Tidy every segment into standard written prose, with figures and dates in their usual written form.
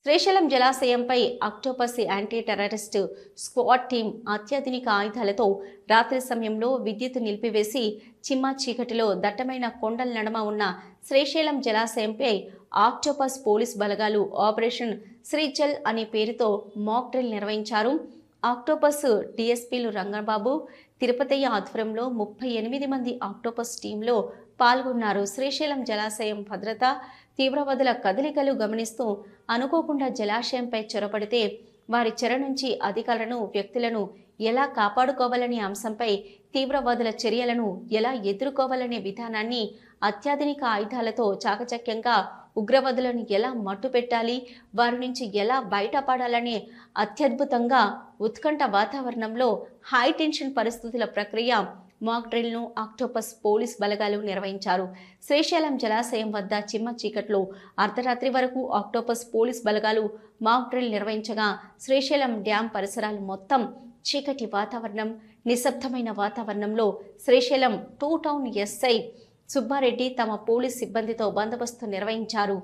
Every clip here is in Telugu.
శ్రీశైలం జలాశయంపై octopus anti terrorist squad team అత్యాధునిక ఆయుధాలతో రాత్రి సమయంలో విద్యుత్ నిలిపివేసి చిమ్మా చీకటిలో దట్టమైన కొండల నడుమ ఉన్న శ్రీశైలం జలాశయంపై ఆక్టోపస్ పోలీస్ బలగాలు ఆపరేషన్ శ్రీచల్ అనే పేరుతో మాక్ డ్రిల్ నిర్వహించారు. ఆక్టోపస్ డిఎస్పీలు రంగబాబు, తిరుపతయ్య ఆధ్వర్యంలో 38 మంది ఆక్టోపస్ టీంలో పాల్గొన్నారు. శ్రీశైలం జలాశయం భద్రత, తీవ్రవాదుల కదలికలు గమనిస్తూ అనుకోకుండా జలాశయంపై చొరబడితే వారి చెర నుంచి అధికారులను, వ్యక్తులను ఎలా కాపాడుకోవాలనే అంశంపై, తీవ్రవాదుల చర్యలను ఎలా ఎదుర్కోవాలనే విధానాన్ని అత్యాధునిక ఆయుధాలతో చాకచక్యంగా ఉగ్రవాదులను ఎలా మట్టుపెట్టాలి, వారి నుంచి ఎలా బయటపడాలనే అత్యద్భుతంగా ఉత్కంఠ వాతావరణంలో హై టెన్షన్ పరిస్థితుల ప్రక్రియ మాక్ డ్రిల్ను ఆక్టోపస్ పోలీస్ బలగాలు నిర్వహించారు. శ్రీశైలం జలాశయం వద్ద చిమ్మ చీకట్లో అర్ధరాత్రి వరకు ఆక్టోపస్ పోలీస్ బలగాలు మాక్ డ్రిల్ నిర్వహించగా శ్రీశైలం డ్యాం పరిసరాలు మొత్తం చీకటి వాతావరణం, నిశ్శబ్దమైన వాతావరణంలో శ్రీశైలం 2 టౌన్ ఎస్ఐ సుబ్బారెడ్డి తమ పోలీస్ సిబ్బందితో బందోబస్తు నిర్వహించారు.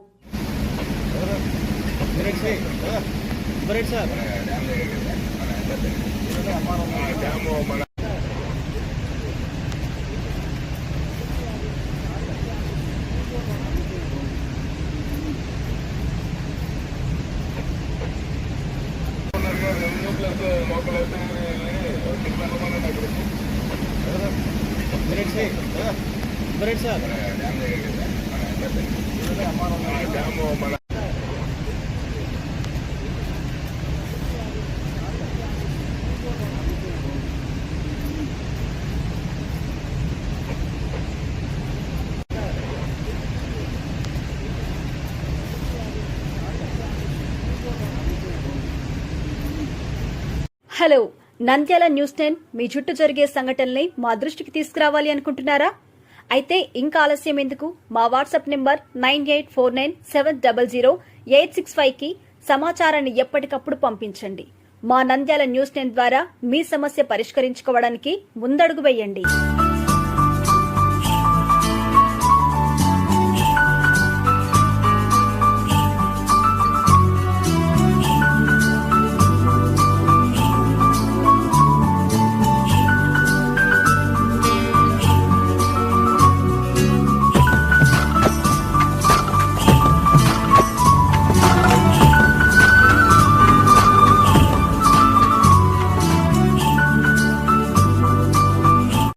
హలో, నంద్యాల న్యూస్ 10 మీ చుట్టూ జరిగే సంఘటనల్ని మా దృష్టికి తీసుకురావాలి అనుకుంటున్నారా? అయితే ఇంకా ఆలస్యం ఎందుకు? మా వాట్సాప్ నెంబర్ 9849700865కి సమాచారాన్ని ఎప్పటికప్పుడు పంపించండి. మా నంద్యాల న్యూస్ 10 ద్వారా మీ సమస్య పరిష్కరించుకోవడానికి ముందడుగు వేయండి.